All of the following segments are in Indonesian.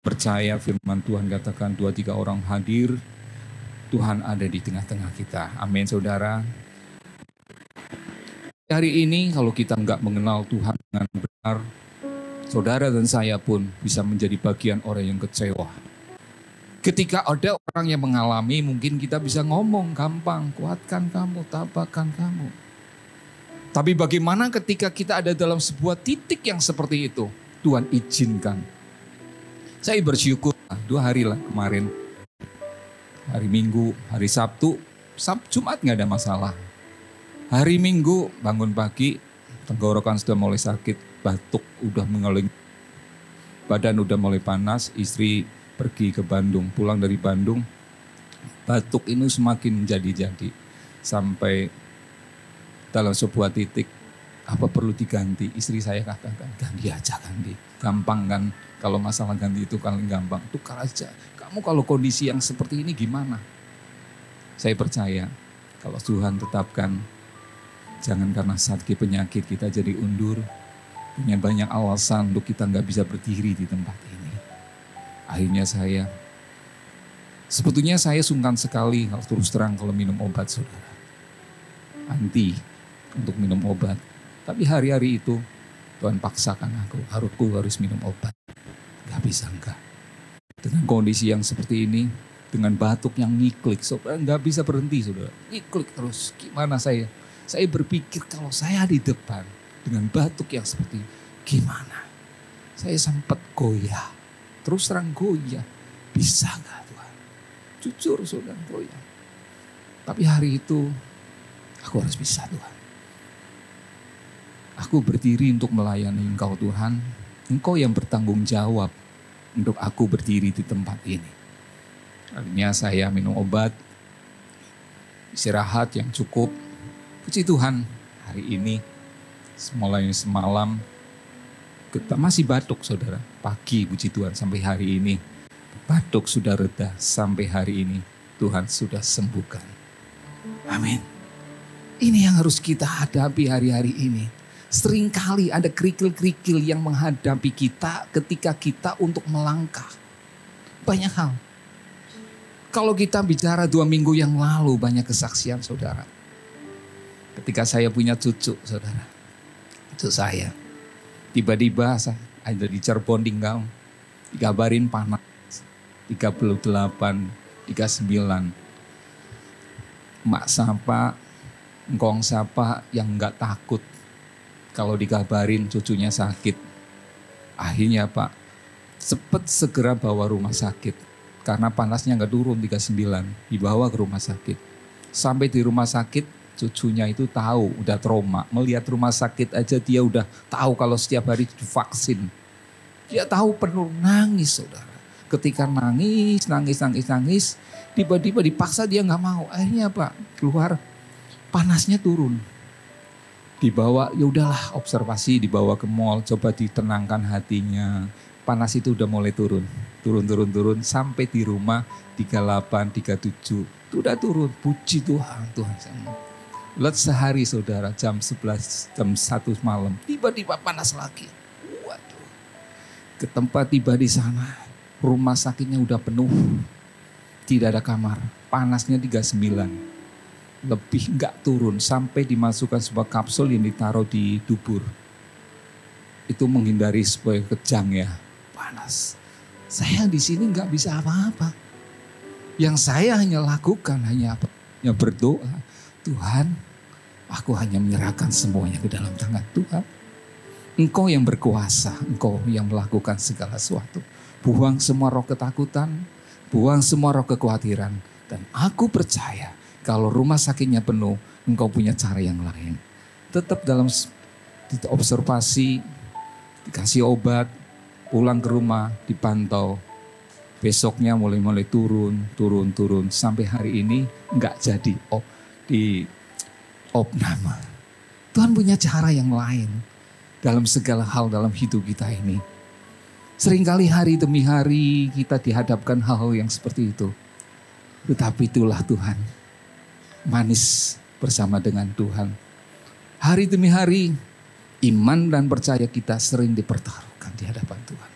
Percaya firman Tuhan katakan 2-3 orang hadir, Tuhan ada di tengah-tengah kita. Amin saudara. Hari ini kalau kita nggak mengenal Tuhan dengan benar, saudara dan saya pun bisa menjadi bagian orang yang kecewa. Ketika ada orang yang mengalami, mungkin kita bisa ngomong gampang, kuatkan kamu, tabahkan kamu. Tapi bagaimana ketika kita ada dalam sebuah titik yang seperti itu, Tuhan izinkan. Saya bersyukur 2 hari lah kemarin, hari Minggu, hari Sabtu, Jumat nggak ada masalah. Hari Minggu bangun pagi, tenggorokan sudah mulai sakit, batuk udah mengeling, badan udah mulai panas, istri pergi ke Bandung, pulang dari Bandung, batuk ini semakin jadi-jadi. Sampai dalam sebuah titik, apa perlu diganti? Istri saya katakan, ganti aja ganti. Gampang kan, kalau masalah ganti itu paling gampang. Tukar aja, kamu kalau kondisi yang seperti ini gimana? Saya percaya, kalau Tuhan tetapkan, jangan karena sakit penyakit kita jadi undur, punya banyak alasan untuk kita nggak bisa berdiri di tempat ini. Akhirnya sebetulnya saya sungkan sekali kalau terus terang kalau minum obat saudara. Anti untuk minum obat. Tapi hari-hari itu Tuhan paksakan aku harus minum obat. Gak bisa enggak. Dengan kondisi yang seperti ini, dengan batuk yang ngiklik, saudara gak bisa berhenti saudara. Ngiklik terus, gimana saya? Saya berpikir kalau saya di depan dengan batuk yang seperti ini, gimana? Saya sempat goyah. Terus terang goyah. Bisa gak Tuhan? Jujur saudara goyah. Tapi hari itu aku harus bisa Tuhan. Aku berdiri untuk melayani Engkau Tuhan. Engkau yang bertanggung jawab untuk aku berdiri di tempat ini. Akhirnya saya minum obat, istirahat yang cukup. Puji Tuhan hari ini mulai semalam kita masih batuk saudara. Pagi puji Tuhan sampai hari ini batuk sudah reda, sampai hari ini Tuhan sudah sembuhkan. Amin. Ini yang harus kita hadapi hari-hari ini. Seringkali ada kerikil-kerikil yang menghadapi kita ketika kita untuk melangkah. Banyak hal. Kalau kita bicara 2 minggu yang lalu banyak kesaksian saudara. Ketika saya punya cucu saudara. Cucu saya. Tiba-tiba saya ada di Cirebon tinggal. Dikabarin panas. 38, 39. Mak sapa, engkong sapa yang enggak takut. Kalau dikabarin cucunya sakit. Akhirnya Pak, cepat segera bawa rumah sakit. Karena panasnya enggak turun 39, dibawa ke rumah sakit. Sampai di rumah sakit, cucunya itu tahu, udah trauma. Melihat rumah sakit aja dia udah tahu kalau setiap hari divaksin. Dia tahu penuh nangis saudara. Ketika nangis, tiba-tiba dipaksa dia enggak mau. Akhirnya Pak, keluar panasnya turun. Dibawa, ya udahlah observasi, dibawa ke mall, coba ditenangkan hatinya. Panas itu udah mulai turun, sampai di rumah 38, 37, itu udah turun. Puji Tuhan, Tuhan sama. Lihat sehari saudara, jam 11, jam 1 malam, tiba-tiba panas lagi. Waduh, ke tempat tiba di sana, rumah sakitnya udah penuh, tidak ada kamar, panasnya 39. Lebih enggak turun sampai dimasukkan sebuah kapsul yang ditaruh di dubur. Itu menghindari supaya kejang ya, panas. Saya di sini enggak bisa apa-apa. Yang saya hanya lakukan hanya apa? Ya berdoa. Tuhan, aku hanya menyerahkan semuanya ke dalam tangan Tuhan. Engkau yang berkuasa, Engkau yang melakukan segala sesuatu. Buang semua roh ketakutan, buang semua roh kekhawatiran, dan aku percaya kalau rumah sakitnya penuh, engkau punya cara yang lain. Tetap dalam observasi, dikasih obat, pulang ke rumah, dipantau. Besoknya mulai turun. Sampai hari ini enggak jadi di opname. Tuhan punya cara yang lain dalam segala hal dalam hidup kita ini. Seringkali hari demi hari kita dihadapkan hal-hal yang seperti itu. Tetapi itulah Tuhan. Manis bersama dengan Tuhan. Hari demi hari iman dan percaya kita sering dipertaruhkan di hadapan Tuhan.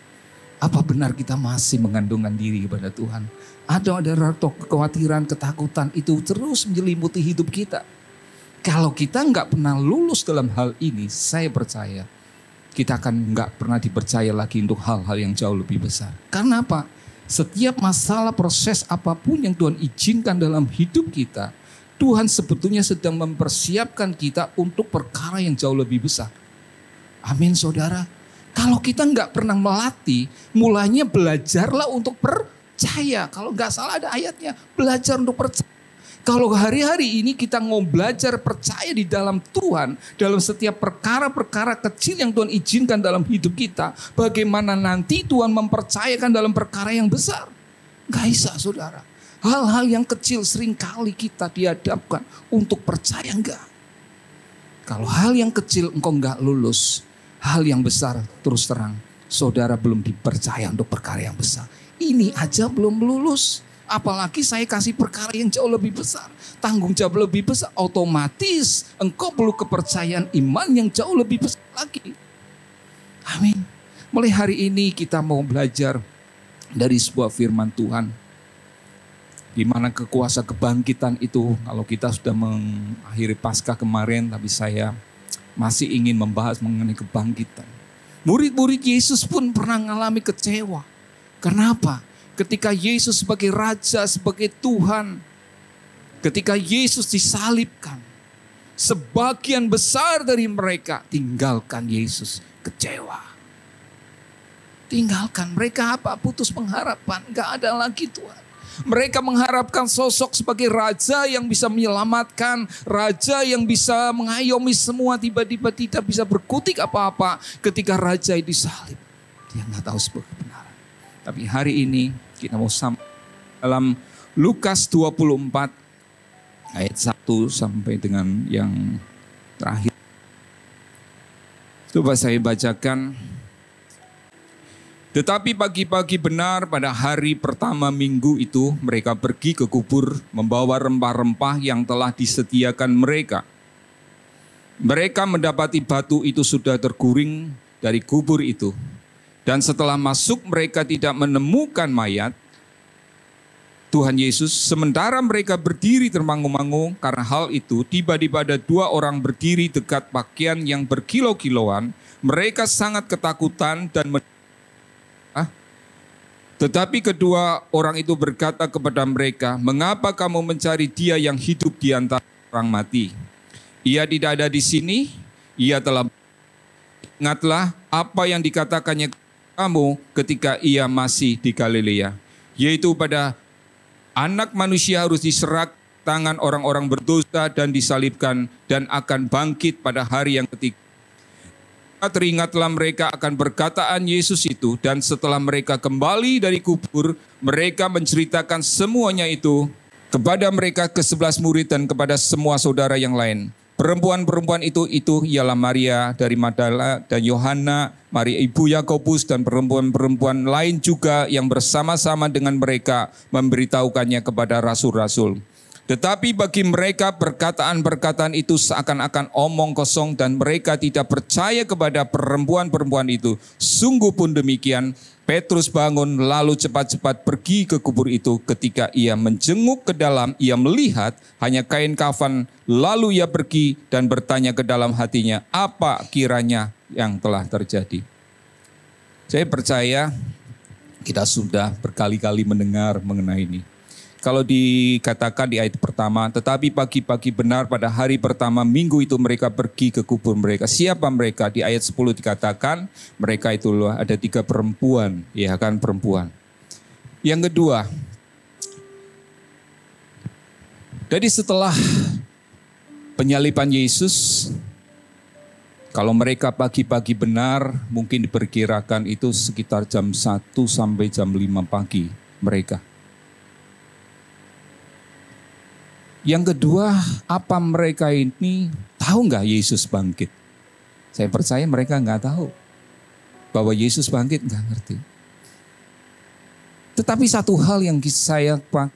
Apa benar kita masih mengandungkan diri kepada Tuhan? Ada kekhawatiran, ketakutan itu terus menyelimuti hidup kita. Kalau kita nggak pernah lulus dalam hal ini, saya percaya kita akan nggak pernah dipercaya lagi untuk hal-hal yang jauh lebih besar. Karena apa? Setiap masalah, proses apapun yang Tuhan izinkan dalam hidup kita, Tuhan sebetulnya sedang mempersiapkan kita untuk perkara yang jauh lebih besar. Amin, saudara. Kalau kita nggak pernah melatih, mulanya belajarlah untuk percaya. Kalau nggak salah ada ayatnya, belajar untuk percaya. Kalau hari-hari ini kita mau belajar percaya di dalam Tuhan, dalam setiap perkara-perkara kecil yang Tuhan izinkan dalam hidup kita, bagaimana nanti Tuhan mempercayakan dalam perkara yang besar? Nggak bisa, saudara. Hal-hal yang kecil seringkali kita dihadapkan untuk percaya enggak. Kalau hal yang kecil engkau nggak lulus, hal yang besar terus terang, saudara belum dipercaya untuk perkara yang besar. Ini aja belum lulus, apalagi saya kasih perkara yang jauh lebih besar. Tanggung jawab lebih besar, otomatis engkau perlu kepercayaan iman yang jauh lebih besar lagi. Amin. Mulai hari ini kita mau belajar dari sebuah firman Tuhan. Di mana kekuasa kebangkitan itu, kalau kita sudah mengakhiri Paskah kemarin, tapi saya masih ingin membahas mengenai kebangkitan. Murid-murid Yesus pun pernah mengalami kecewa. Kenapa? Ketika Yesus sebagai Raja, sebagai Tuhan, ketika Yesus disalibkan, sebagian besar dari mereka tinggalkan Yesus, kecewa. Tinggalkan, mereka apa? Putus pengharapan, gak ada lagi Tuhan. Mereka mengharapkan sosok sebagai raja yang bisa menyelamatkan, raja yang bisa mengayomi semua, tiba-tiba tidak bisa berkutik apa-apa ketika raja disalib. Dia nggak tahu sebuah kebenaran. Tapi hari ini kita mau sampai dalam Lukas 24 ayat 1 sampai dengan yang terakhir. Coba saya bacakan. Tetapi pagi-pagi benar pada hari pertama minggu itu mereka pergi ke kubur membawa rempah-rempah yang telah disediakan mereka. Mereka mendapati batu itu sudah terguring dari kubur itu. Dan setelah masuk mereka tidak menemukan mayat Tuhan Yesus. Sementara mereka berdiri termangu-mangu karena hal itu, tiba-tiba ada dua orang berdiri dekat pakaian yang berkilo-kiloan. Mereka sangat ketakutan dan tetapi kedua orang itu berkata kepada mereka, "Mengapa kamu mencari dia yang hidup di antara orang mati? Ia tidak ada di sini, ia telah." Ingatlah apa yang dikatakannya kamu ketika ia masih di Galilea, yaitu pada Anak Manusia harus diserahkan tangan orang-orang berdosa dan disalibkan dan akan bangkit pada hari yang ketiga. Teringatlah mereka akan perkataan Yesus itu, dan setelah mereka kembali dari kubur, mereka menceritakan semuanya itu kepada mereka ke-11 murid dan kepada semua saudara yang lain. Perempuan-perempuan itu ialah Maria dari Magdala dan Yohana, Maria ibu Yakobus dan perempuan-perempuan lain juga yang bersama-sama dengan mereka memberitahukannya kepada rasul-rasul. Tetapi bagi mereka perkataan-perkataan itu seakan-akan omong kosong dan mereka tidak percaya kepada perempuan-perempuan itu. Sungguh pun demikian, Petrus bangun lalu cepat-cepat pergi ke kubur itu. Ketika ia menjenguk ke dalam, ia melihat hanya kain kafan. Lalu ia pergi dan bertanya ke dalam hatinya, apa kiranya yang telah terjadi? Saya percaya kita sudah berkali-kali mendengar mengenai ini. Kalau dikatakan di ayat pertama, tetapi pagi-pagi benar pada hari pertama minggu itu mereka pergi ke kubur mereka. Siapa mereka? Di ayat 10 dikatakan mereka itu ada 3 perempuan, ya kan, perempuan. Yang kedua, jadi setelah penyaliban Yesus, kalau mereka pagi-pagi benar, mungkin diperkirakan itu sekitar jam 1 sampai jam 5 pagi mereka. Yang kedua, apa mereka ini tahu nggak Yesus bangkit? Saya percaya mereka nggak tahu bahwa Yesus bangkit, nggak ngerti. Tetapi satu hal yang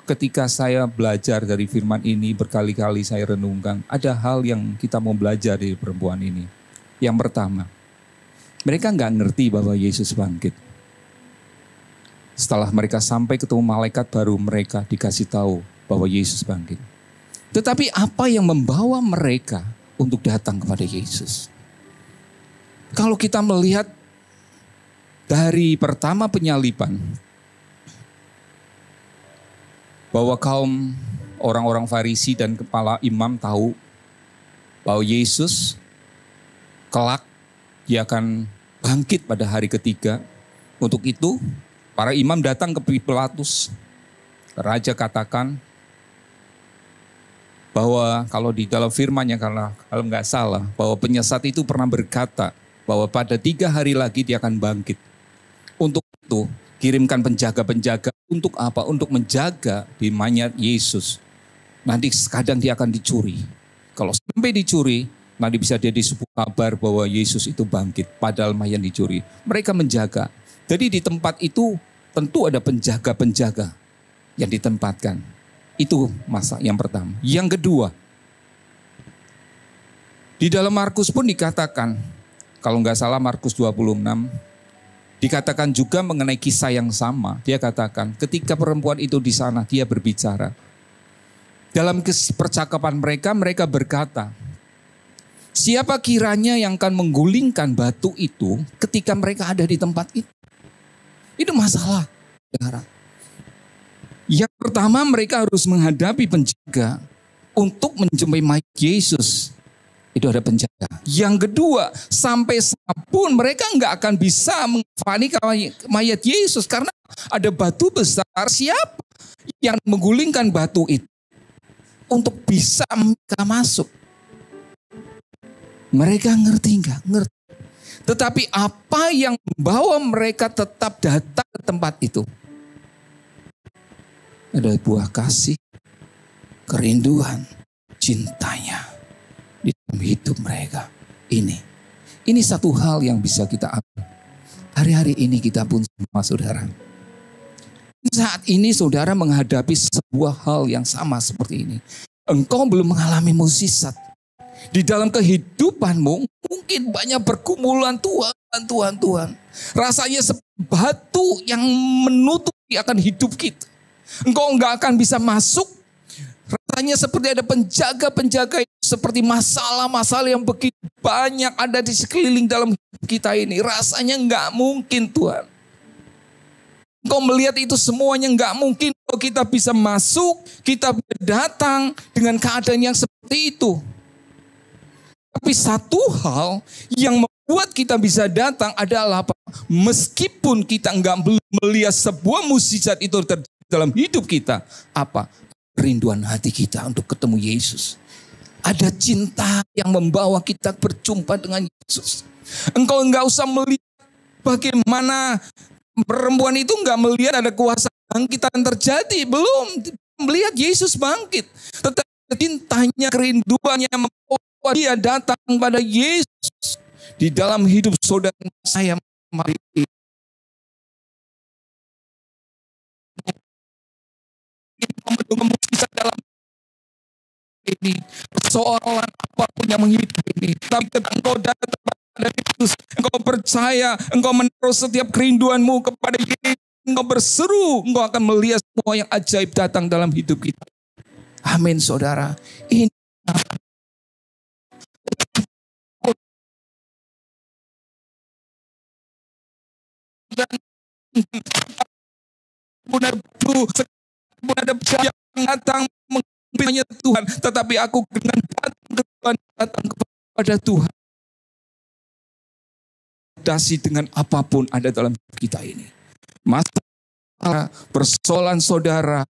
ketika saya belajar dari firman ini, berkali-kali saya renungkan, ada hal yang kita mau belajar dari perempuan ini. Yang pertama, mereka nggak ngerti bahwa Yesus bangkit. Setelah mereka sampai ketemu malaikat, baru mereka dikasih tahu bahwa Yesus bangkit. Tetapi apa yang membawa mereka untuk datang kepada Yesus? Kalau kita melihat dari pertama penyaliban, bahwa kaum orang-orang Farisi dan kepala imam tahu bahwa Yesus kelak dia akan bangkit pada hari ketiga. Untuk itu para imam datang ke Pilatus. Raja katakan bahwa kalau di dalam firman-Nya, kalau nggak salah, bahwa penyesat itu pernah berkata bahwa pada 3 hari lagi dia akan bangkit. Untuk itu kirimkan penjaga-penjaga. Untuk apa? Untuk menjaga di mayat Yesus. Nanti kadang dia akan dicuri. Kalau sampai dicuri, nanti bisa jadi sebuah kabar bahwa Yesus itu bangkit. Padahal mayat dicuri. Mereka menjaga. Jadi di tempat itu tentu ada penjaga-penjaga yang ditempatkan. Itu masa yang pertama. Yang kedua, di dalam Markus pun dikatakan, kalau nggak salah Markus 26, dikatakan juga mengenai kisah yang sama. Dia katakan ketika perempuan itu di sana, dia berbicara. Dalam percakapan mereka berkata, siapa kiranya yang akan menggulingkan batu itu ketika mereka ada di tempat itu? Itu masalah, saudara. Yang pertama mereka harus menghadapi penjaga untuk menjumpai mayat Yesus. Itu ada penjaga. Yang kedua, sampai pun mereka nggak akan bisa mengkafani mayat Yesus karena ada batu besar. Siapa yang menggulingkan batu itu untuk bisa mereka masuk? Mereka ngerti nggak? Ngerti. Tetapi apa yang membawa mereka tetap datang ke tempat itu? Ada buah kasih, kerinduan, cintanya di dalam hidup mereka. Ini satu hal yang bisa kita ambil. Hari-hari ini kita pun sama saudara. Saat ini saudara menghadapi sebuah hal yang sama seperti ini. Engkau belum mengalami mukjizat. Di dalam kehidupanmu mungkin banyak pergumulan Tuhan. Rasanya seperti batu yang menutupi akan hidup kita. Engkau enggak akan bisa masuk. Rasanya seperti ada penjaga-penjaga seperti masalah-masalah yang begitu banyak ada di sekeliling dalam hidup kita ini. Rasanya enggak mungkin Tuhan. Engkau melihat itu semuanya enggak mungkin kalau kita bisa masuk, kita datang dengan keadaan yang seperti itu. Tapi satu hal yang membuat kita bisa datang adalah apa? Meskipun kita enggak melihat sebuah mukjizat itu terjadi dalam hidup kita, apa? Kerinduan hati kita untuk ketemu Yesus. Ada cinta yang membawa kita berjumpa dengan Yesus. Engkau enggak usah melihat bagaimana perempuan itu enggak melihat ada kuasa bangkitan terjadi. Belum melihat Yesus bangkit. Tetapi cintanya, kerinduannya membawa dia datang pada Yesus. Di dalam hidup saudara saya, mari menunggu mukjizat dalam ini, persoalan apapun yang menghidup ini. Tapi ketika engkau datang kepada Yesus, engkau percaya, engkau menaruh setiap kerinduanmu kepada Yesus, engkau berseru, engkau akan melihat semua yang ajaib datang dalam hidup kita. Amin saudara. Ini benar-benar ada yang datang mengimpinya Tuhan, tetapi aku dengan datang kepada Tuhan. Dasi dengan apapun ada dalam hidup kita ini. Masalah, persoalan saudara,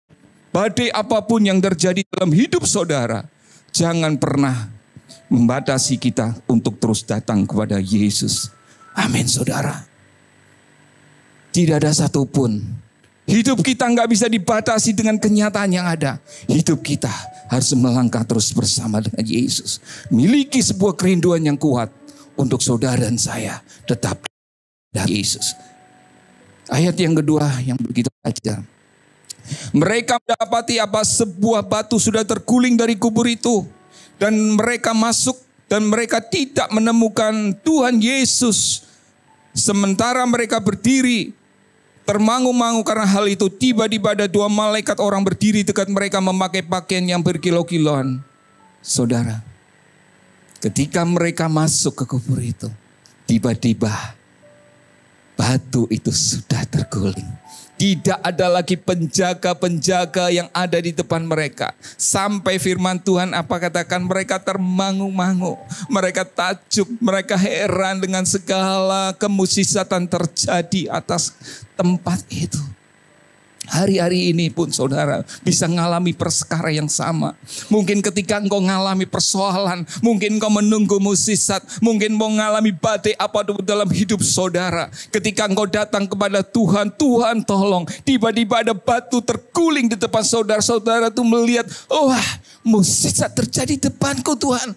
badai apapun yang terjadi dalam hidup saudara, jangan pernah membatasi kita untuk terus datang kepada Yesus. Amin saudara. Tidak ada satupun. Hidup kita nggak bisa dibatasi dengan kenyataan yang ada. Hidup kita harus melangkah terus bersama dengan Yesus. Miliki sebuah kerinduan yang kuat untuk saudara dan saya tetap dengan Yesus. Ayat yang kedua yang begitu aja. Mereka mendapati apa? Sebuah batu sudah terguling dari kubur itu. Dan mereka masuk dan mereka tidak menemukan Tuhan Yesus. Sementara mereka berdiri Termangu-mangu karena hal itu, tiba-tiba ada 2 malaikat orang berdiri dekat mereka memakai pakaian yang berkilau-kilauan. Saudara, ketika mereka masuk ke kubur itu, tiba-tiba batu itu sudah terguling. Tidak ada lagi penjaga-penjaga yang ada di depan mereka. Sampai firman Tuhan apa katakan, mereka termangu-mangu. Mereka takjub, mereka heran dengan segala kemusisatan terjadi atas tempat itu. Hari-hari ini pun saudara bisa mengalami perkara yang sama. Mungkin ketika engkau mengalami persoalan, mungkin engkau menunggu mukjizat, mungkin mau mengalami badai apa dalam hidup saudara. Ketika engkau datang kepada Tuhan, Tuhan tolong. Tiba-tiba ada batu terguling di depan saudara. Saudara tuh melihat, wah, mukjizat terjadi di depanku Tuhan.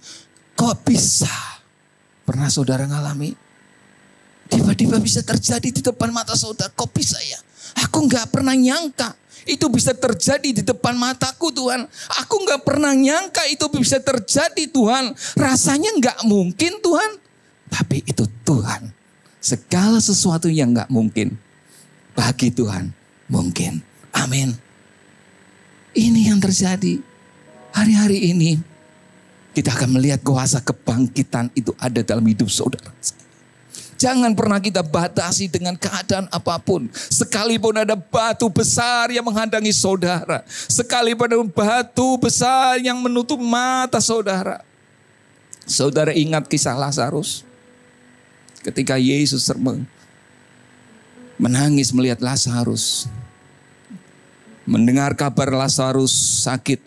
Kok bisa? Pernah saudara mengalami? Tiba-tiba bisa terjadi di depan mata saudara. Kok bisa ya? Aku gak pernah nyangka itu bisa terjadi di depan mataku Tuhan. Aku gak pernah nyangka itu bisa terjadi Tuhan. Rasanya gak mungkin Tuhan. Tapi itu Tuhan. Segala sesuatu yang gak mungkin bagi Tuhan mungkin. Amin. Ini yang terjadi hari-hari ini. Kita akan melihat kuasa kebangkitan itu ada dalam hidup saudara. Jangan pernah kita batasi dengan keadaan apapun. Sekalipun ada batu besar yang menghadangi saudara. Sekalipun ada batu besar yang menutup mata saudara. Saudara ingat kisah Lazarus. Ketika Yesus menangis melihat Lazarus. Mendengar kabar Lazarus sakit.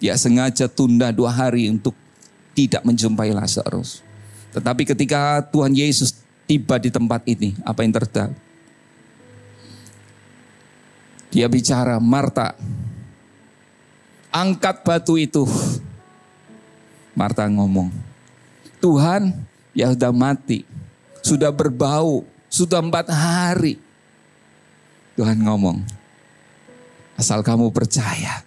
Dia sengaja tunda 2 hari untuk tidak menjumpai Lazarus. Tetapi ketika Tuhan Yesus tiba di tempat ini, apa yang terjadi? Dia bicara, Marta, angkat batu itu. Marta ngomong, Tuhan, ya sudah mati, sudah berbau, sudah 4 hari. Tuhan ngomong, asal kamu percaya,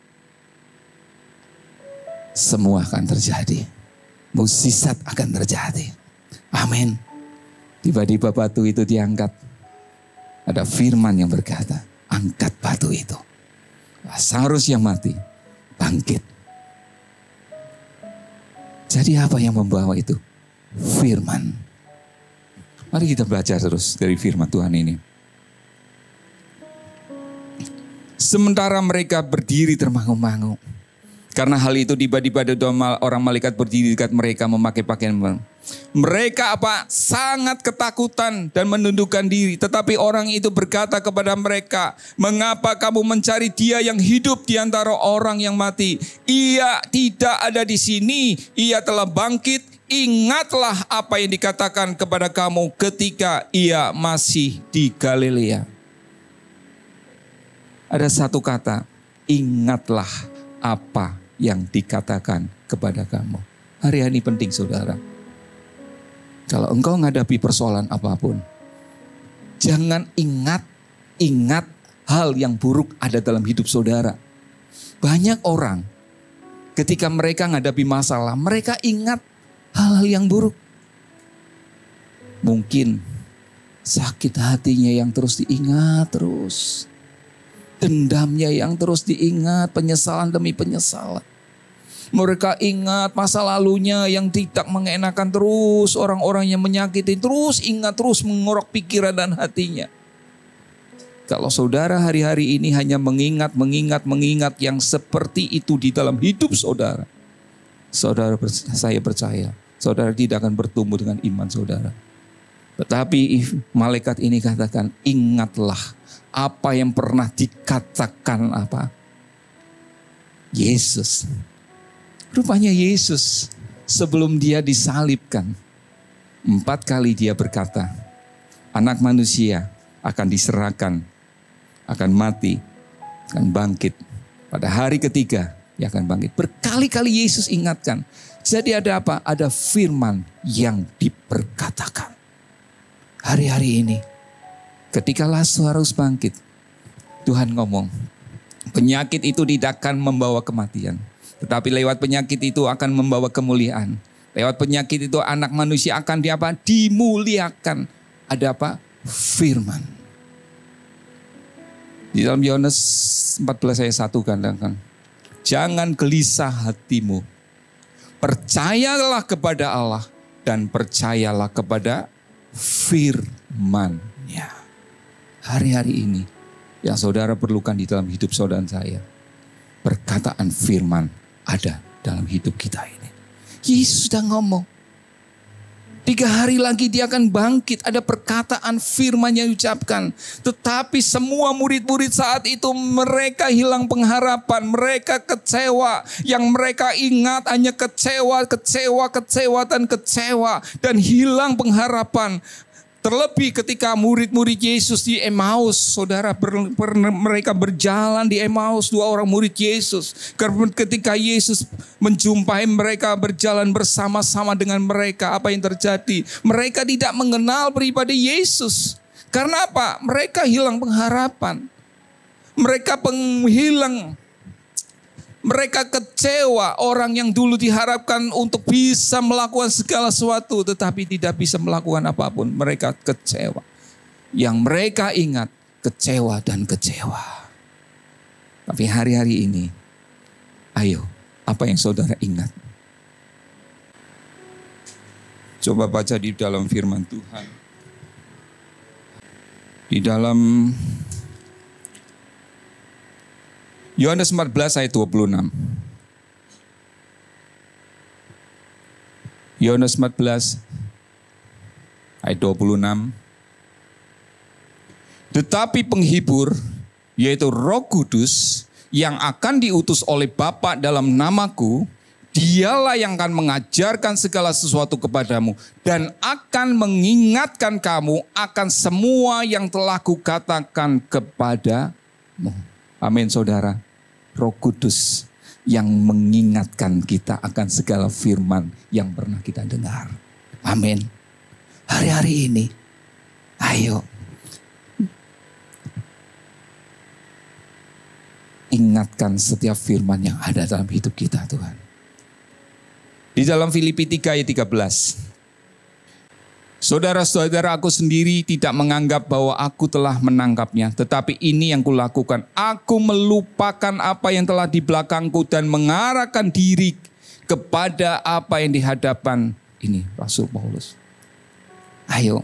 semua akan terjadi. Mukjizat akan terjadi. Amin. Tiba-tiba batu itu diangkat. Ada firman yang berkata, angkat batu itu. Lazarus yang mati, bangkit. Jadi apa yang membawa itu? Firman. Mari kita belajar terus dari firman Tuhan ini. Sementara mereka berdiri termangu-mangu. Karena hal itu tiba-tiba ada 2 orang malaikat berdiri dekat mereka memakai pakaian. Mereka sangat ketakutan dan menundukkan diri. Tetapi orang itu berkata kepada mereka, mengapa kamu mencari dia yang hidup di antara orang yang mati? Ia tidak ada di sini, ia telah bangkit. Ingatlah apa yang dikatakan kepada kamu ketika ia masih di Galilea. Ada satu kata, ingatlah apa yang dikatakan kepada kamu. Hari ini penting saudara. Kalau engkau menghadapi persoalan apapun, jangan ingat hal yang buruk ada dalam hidup saudara. Banyak orang ketika mereka menghadapi masalah, mereka ingat hal-hal yang buruk. Mungkin sakit hatinya yang terus diingat terus. Dendamnya yang terus diingat, penyesalan demi penyesalan. Mereka ingat masa lalunya yang tidak mengenakan terus, orang-orang yang menyakiti terus ingat, terus mengorok pikiran dan hatinya. Kalau saudara hari-hari ini hanya mengingat yang seperti itu di dalam hidup saudara, saya percaya, saudara tidak akan bertumbuh dengan iman saudara. Tetapi malaikat ini katakan, ingatlah apa yang pernah dikatakan Yesus. Rupanya Yesus sebelum dia disalibkan, 4 kali dia berkata, anak manusia akan diserahkan, akan mati, akan bangkit. Pada hari ketiga dia akan bangkit. Berkali-kali Yesus ingatkan. Jadi ada apa? Ada firman yang diperkatakan. Hari-hari ini ketika Lazarus bangkit, Tuhan ngomong, penyakit itu tidak akan membawa kematian. Tetapi lewat penyakit itu akan membawa kemuliaan. Lewat penyakit itu anak manusia akan dimuliakan. Ada apa? Firman. Di dalam Yohanes 14 ayat 1 katakan, jangan gelisah hatimu. Percayalah kepada Allah dan percayalah kepada firman-Nya. Hari-hari ini yang saudara perlukan di dalam hidup saudara saya, perkataan firman ada dalam hidup kita ini. Yesus sudah ngomong, 3 hari lagi dia akan bangkit. Ada perkataan firman yang diucapkan. Tetapi semua murid-murid saat itu mereka hilang pengharapan. Mereka kecewa. Yang mereka ingat hanya kecewa, dan kecewa. Dan hilang pengharapan. Terlebih ketika murid-murid Yesus di Emmaus, saudara, mereka berjalan di Emmaus, 2 orang murid Yesus. Ketika Yesus menjumpai mereka berjalan bersama-sama dengan mereka, apa yang terjadi? Mereka tidak mengenal pribadi Yesus. Karena apa? Mereka hilang pengharapan. Mereka kecewa, orang yang dulu diharapkan untuk bisa melakukan segala sesuatu tetapi tidak bisa melakukan apapun. Mereka kecewa. Yang mereka ingat kecewa dan kecewa. Tapi hari-hari ini, ayo, apa yang saudara ingat? Coba baca di dalam firman Tuhan. Di dalam Yohanes 14 ayat 26. Yohanes 14 ayat 26. Tetapi penghibur, yaitu Roh Kudus, yang akan diutus oleh Bapa dalam namaku, dialah yang akan mengajarkan segala sesuatu kepadamu dan akan mengingatkan kamu akan semua yang telah kukatakan kepadamu. Amin, saudara. Roh Kudus yang mengingatkan kita akan segala firman yang pernah kita dengar. Amin. Hari-hari ini, ayo ingatkan setiap firman yang ada dalam hidup kita, Tuhan. Di dalam Filipi 3 ayat 13. Saudara-saudara, aku sendiri tidak menganggap bahwa aku telah menangkapnya. Tetapi ini yang kulakukan. Aku melupakan apa yang telah di belakangku dan mengarahkan diri kepada apa yang di hadapan. Ini Rasul Paulus. Ayo,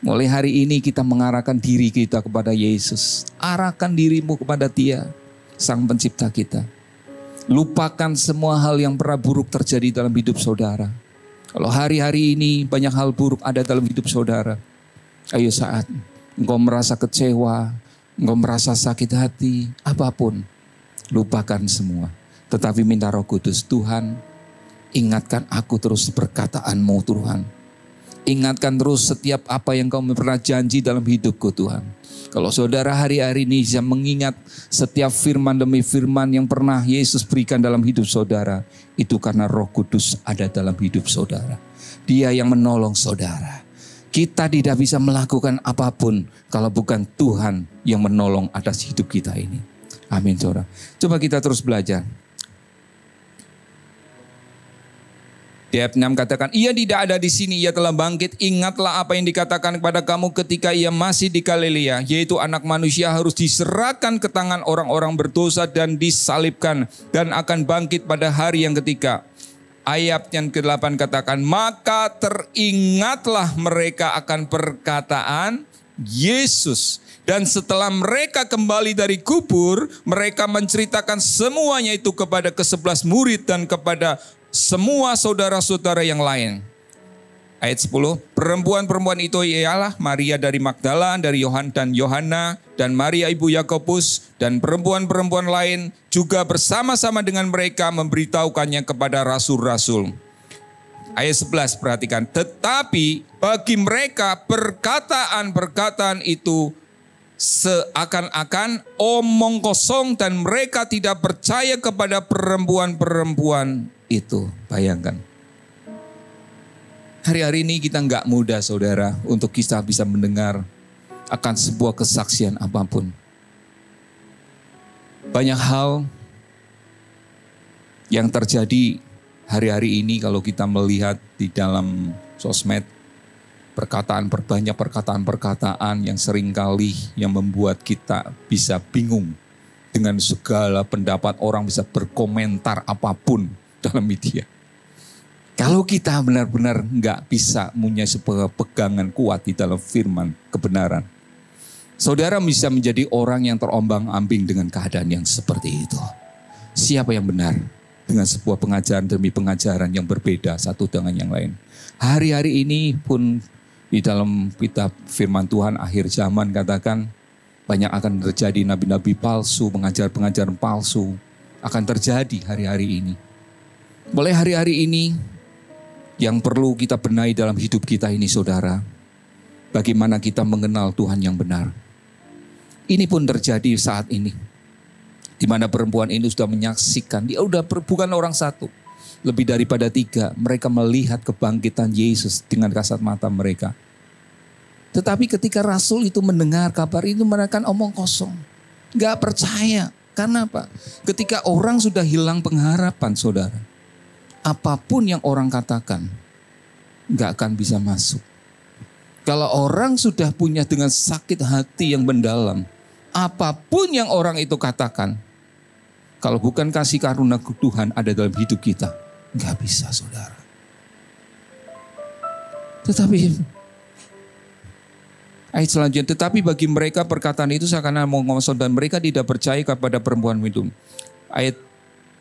mulai hari ini kita mengarahkan diri kita kepada Yesus. Arahkan dirimu kepada Dia, Sang Pencipta kita. Lupakan semua hal yang pernah buruk terjadi dalam hidup saudara. Kalau hari-hari ini banyak hal buruk ada dalam hidup saudara. Ayo saat engkau merasa kecewa, engkau merasa sakit hati, apapun. Lupakan semua. Tetapi minta Roh Kudus, Tuhan ingatkan aku terus perkataanmu Tuhan. Ingatkan terus setiap apa yang kau pernah janji dalam hidupku Tuhan. Kalau saudara hari-hari ini bisa mengingat setiap firman demi firman yang pernah Yesus berikan dalam hidup saudara. Itu karena Roh Kudus ada dalam hidup saudara. Dia yang menolong saudara. Kita tidak bisa melakukan apapun kalau bukan Tuhan yang menolong atas hidup kita ini. Amin, saudara. Coba kita terus belajar. Di ayat 6 katakan, ia tidak ada di sini, ia telah bangkit. Ingatlah apa yang dikatakan kepada kamu ketika ia masih di Galilea, yaitu anak manusia harus diserahkan ke tangan orang-orang berdosa dan disalibkan, dan akan bangkit pada hari yang ketiga. Ayat yang ke-8 katakan, maka teringatlah mereka akan perkataan Yesus. Dan setelah mereka kembali dari kubur, mereka menceritakan semuanya itu kepada ke-11 murid dan kepada semua saudara-saudara yang lain. Ayat 10, perempuan-perempuan itu ialah Maria dari Magdala, dari Yohan dan Yohana, dan Maria ibu Yakobus, dan perempuan-perempuan lain juga bersama-sama dengan mereka memberitahukannya kepada rasul-rasul. Ayat 11, perhatikan. Tetapi bagi mereka perkataan-perkataan itu seakan-akan omong kosong dan mereka tidak percaya kepada perempuan-perempuan itu. Bayangkan. Hari-hari ini kita nggak mudah saudara untuk kita bisa mendengar akan sebuah kesaksian apapun. Banyak hal yang terjadi hari-hari ini kalau kita melihat di dalam sosmed. Banyak perkataan-perkataan yang seringkali yang membuat kita bisa bingung dengan segala pendapat orang, bisa berkomentar apapun dalam media. Kalau kita benar-benar nggak bisa punya sebuah pegangan kuat di dalam firman kebenaran, saudara bisa menjadi orang yang terombang-ambing dengan keadaan yang seperti itu. Siapa yang benar? Dengan sebuah pengajaran demi pengajaran yang berbeda satu dengan yang lain. Hari-hari ini pun di dalam kitab firman Tuhan akhir zaman katakan banyak akan terjadi nabi-nabi palsu, pengajar-pengajaran palsu akan terjadi hari-hari ini. Mulai hari-hari ini yang perlu kita benahi dalam hidup kita ini saudara, bagaimana kita mengenal Tuhan yang benar. Ini pun terjadi saat ini, di mana perempuan ini sudah menyaksikan, dia sudah bukan orang satu, lebih daripada 3, mereka melihat kebangkitan Yesus dengan kasat mata mereka. Tetapi ketika Rasul itu mendengar kabar itu, mereka omong kosong, gak percaya. Karena apa? Ketika orang sudah hilang pengharapan saudara, apapun yang orang katakan gak akan bisa masuk. Kalau orang sudah punya dengan sakit hati yang mendalam, apapun yang orang itu katakan, kalau bukan kasih karunia Tuhan ada dalam hidup kita, gak bisa saudara. Tetapi ayat selanjutnya, tetapi bagi mereka perkataan itu seakan-akan mengosong dan mereka tidak percaya kepada perempuan itu. Ayat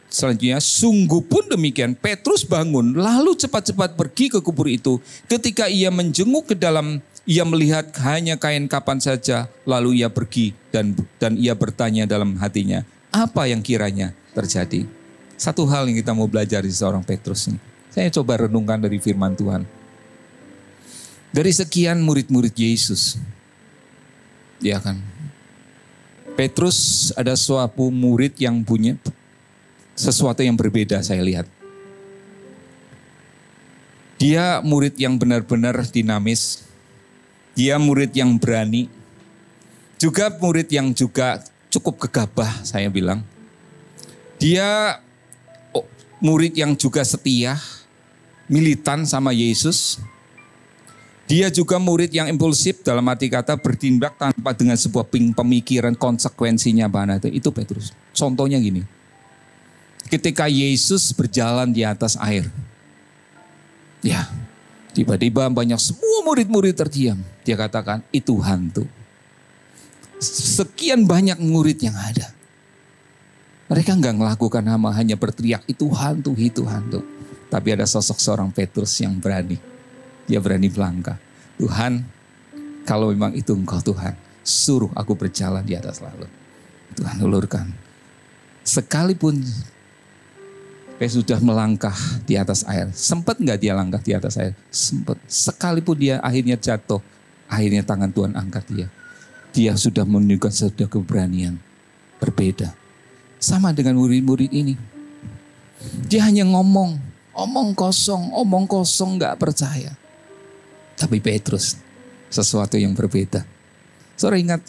selanjutnya, sungguh pun demikian Petrus bangun lalu cepat-cepat pergi ke kubur itu. Ketika ia menjenguk ke dalam, ia melihat hanya kain kapan saja, lalu ia pergi dan ia bertanya dalam hatinya, apa yang kiranya terjadi? Satu hal yang kita mau belajar di seorang Petrus ini. Saya coba renungkan dari firman Tuhan. Dari sekian murid-murid Yesus, ya kan, Petrus ada suatu murid yang punya sesuatu yang berbeda saya lihat. Dia murid yang benar-benar dinamis, dia murid yang berani, juga murid yang juga cukup gegabah saya bilang. Dia murid yang juga setia, militan sama Yesus. Dia juga murid yang impulsif, dalam arti kata bertindak tanpa dengan sebuah pemikiran konsekuensinya. Itu Petrus. Contohnya gini. Ketika Yesus berjalan di atas air. Ya, tiba-tiba banyak semua murid-murid terdiam. Dia katakan, itu hantu. Sekian banyak murid yang ada. Mereka enggak melakukan hanya berteriak, itu hantu, itu hantu. Tapi ada sosok seorang Petrus yang berani. Dia berani melangkah. Tuhan, kalau memang itu Engkau Tuhan, suruh aku berjalan di atas laut. Tuhan ulurkan. Sekalipun dia sudah melangkah di atas air. Sempat enggak dia langkah di atas air? Sempat. Sekalipun dia akhirnya jatuh, akhirnya tangan Tuhan angkat dia. Dia sudah menunjukkan sebuah keberanian berbeda. Sama dengan murid-murid ini. Dia hanya omong kosong enggak percaya. Tapi Petrus sesuatu yang berbeda. Saudara ingat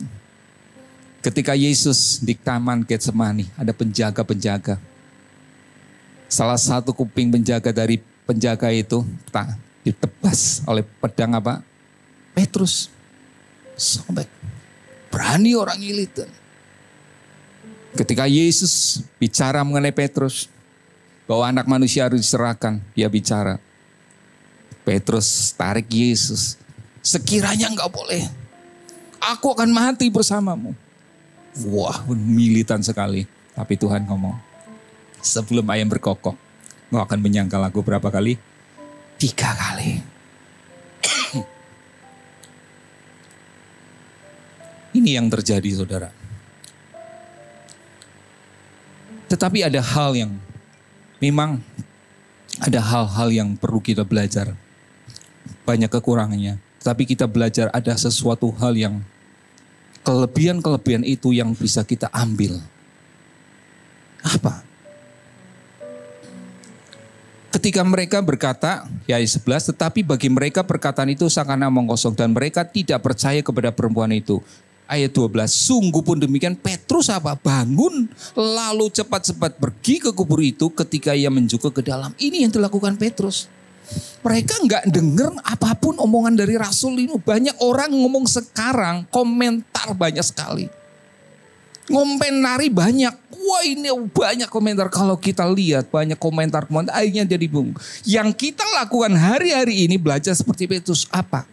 ketika Yesus di taman Getsemani ada penjaga-penjaga. Salah satu kuping penjaga dari penjaga itu ditebas oleh pedang apa? Petrus. Sobek. Berani orang militan. Ketika Yesus bicara mengenai Petrus, bahwa anak manusia harus diserahkan, dia bicara. Petrus tarik Yesus. Sekiranya enggak boleh, aku akan mati bersamamu. Wah, militan sekali. Tapi Tuhan ngomong, sebelum ayam berkokok, engkau akan menyangkal aku berapa kali? 3 kali. Ini yang terjadi saudara. Tetapi ada hal yang memang ada hal-hal yang perlu kita belajar. Banyak kekurangannya. Tapi kita belajar ada sesuatu hal yang kelebihan-kelebihan itu yang bisa kita ambil. Apa? Ketika mereka berkata, ya ayat 11, tetapi bagi mereka perkataan itu seakan-akan omong kosong dan mereka tidak percaya kepada perempuan itu. Ayat 12, sungguh pun demikian Petrus apa? Bangun lalu cepat-cepat pergi ke kubur itu ketika ia menjungkuk ke dalam. Ini yang dilakukan Petrus. Mereka nggak denger apapun omongan dari Rasul ini. Banyak orang ngomong sekarang, komentar banyak sekali. Ngomentari banyak. Wah, ini banyak komentar. Kalau kita lihat banyak komentar akhirnya jadi bung. Yang kita lakukan hari-hari ini belajar seperti Petrus apa?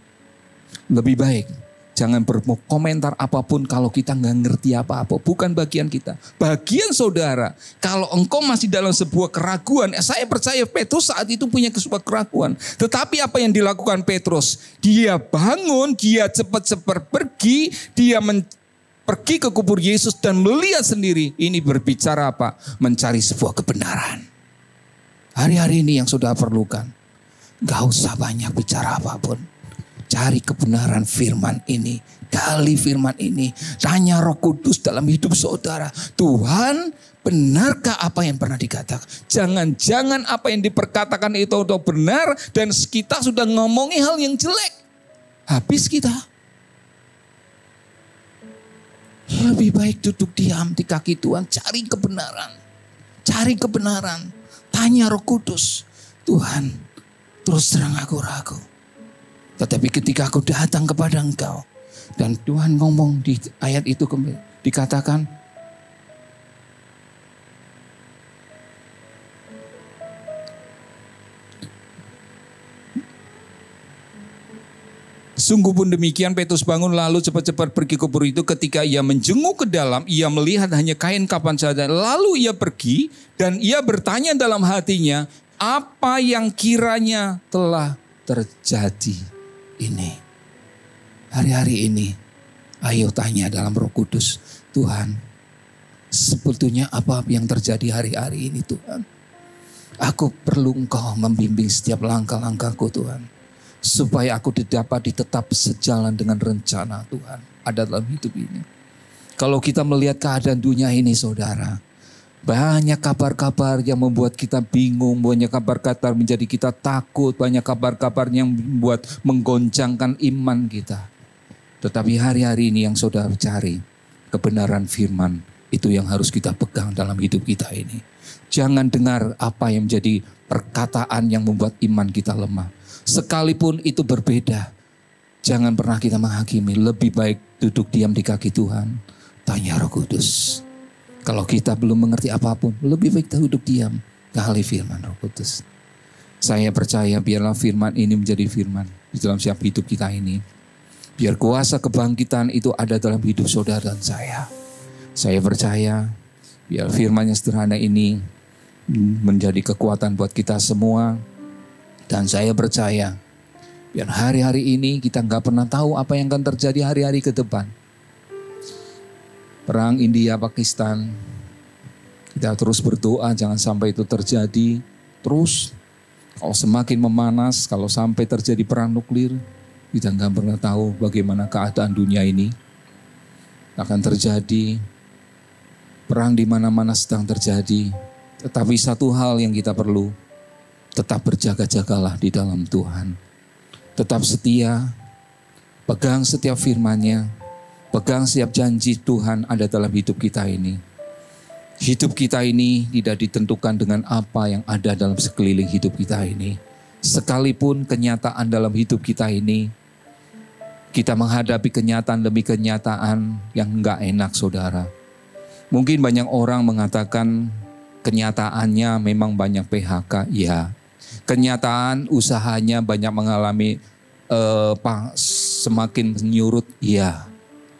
Lebih baik jangan berkomentar apapun kalau kita nggak ngerti apa-apa. Bukan bagian kita. Bagian saudara. Kalau engkau masih dalam sebuah keraguan. Saya percaya Petrus saat itu punya sebuah keraguan. Tetapi apa yang dilakukan Petrus? Dia bangun, dia cepat-cepat pergi. Dia pergi ke kubur Yesus dan melihat sendiri. Ini berbicara apa? Mencari sebuah kebenaran. Hari-hari ini yang saudara perlukan. Gak usah banyak bicara apapun. Cari kebenaran firman ini. Gali firman ini. Tanya Roh Kudus dalam hidup saudara. Tuhan, benarkah apa yang pernah dikatakan? Jangan-jangan apa yang diperkatakan itu benar. Dan kita sudah ngomongi hal yang jelek. Habis kita. Lebih baik duduk diam di kaki Tuhan. Cari kebenaran. Cari kebenaran. Tanya Roh Kudus. Tuhan, terus terang aku ragu. Tetapi ketika aku datang kepada engkau. Dan Tuhan ngomong di ayat itu dikatakan. Sungguh pun demikian Petrus bangun lalu cepat-cepat pergi ke kubur itu. Ketika ia menjenguk ke dalam, ia melihat hanya kain kapan saja. Lalu ia pergi dan ia bertanya dalam hatinya, apa yang kiranya telah terjadi ini. Hari-hari ini, ayo tanya dalam Roh Kudus, Tuhan, sebetulnya apa yang terjadi hari-hari ini Tuhan? Aku perlu Engkau membimbing setiap langkah-langkahku Tuhan. Supaya aku dapat tetap sejalan dengan rencana Tuhan ada dalam hidup ini. Kalau kita melihat keadaan dunia ini saudara. Banyak kabar-kabar yang membuat kita bingung. Banyak kabar-kabar menjadi kita takut. Banyak kabar-kabar yang membuat menggoncangkan iman kita. Tetapi hari-hari ini yang saudara cari. Kebenaran firman itu yang harus kita pegang dalam hidup kita ini. Jangan dengar apa yang menjadi perkataan yang membuat iman kita lemah. Sekalipun itu berbeda, jangan pernah kita menghakimi. Lebih baik duduk diam di kaki Tuhan. Tanya Roh Kudus. Kalau kita belum mengerti apapun, lebih baik kita duduk diam. Gali firman Roh Kudus. Saya percaya biarlah firman ini menjadi firman di dalam setiap hidup kita ini. Biar kuasa kebangkitan itu ada dalam hidup saudara dan saya. Saya percaya biar firman yang sederhana ini menjadi kekuatan buat kita semua. Dan saya percaya, biar hari-hari ini kita nggak pernah tahu apa yang akan terjadi hari-hari ke depan. Perang India-Pakistan, kita terus berdoa jangan sampai itu terjadi. Terus, kalau semakin memanas, kalau sampai terjadi perang nuklir, kita nggak pernah tahu bagaimana keadaan dunia ini. Akan terjadi, perang di mana-mana sedang terjadi. Tetapi satu hal yang kita perlu, tetap berjaga-jagalah di dalam Tuhan. Tetap setia, pegang setiap firman-Nya, pegang setiap janji Tuhan ada dalam hidup kita ini. Hidup kita ini tidak ditentukan dengan apa yang ada dalam sekeliling hidup kita ini. Sekalipun kenyataan dalam hidup kita ini, kita menghadapi kenyataan demi kenyataan yang enggak enak saudara. Mungkin banyak orang mengatakan kenyataannya memang banyak PHK, ya. Kenyataan usahanya banyak mengalami semakin menyurut, ya.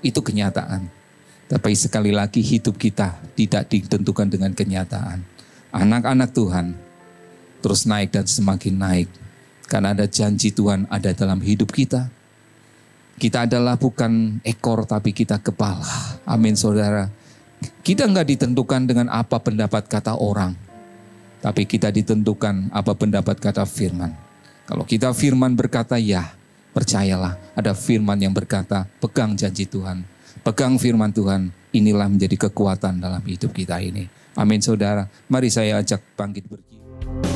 Itu kenyataan. Tapi sekali lagi hidup kita tidak ditentukan dengan kenyataan. Anak-anak Tuhan terus naik dan semakin naik. Karena ada janji Tuhan ada dalam hidup kita. Kita adalah bukan ekor tapi kita kepala. Amin saudara. Kita enggak ditentukan dengan apa pendapat kata orang. Tapi kita ditentukan apa pendapat kata firman. Kalau kita firman berkata ya, percayalah ada firman yang berkata pegang janji Tuhan. Pegang firman Tuhan, inilah menjadi kekuatan dalam hidup kita ini. Amin saudara. Mari saya ajak bangkit berdiri.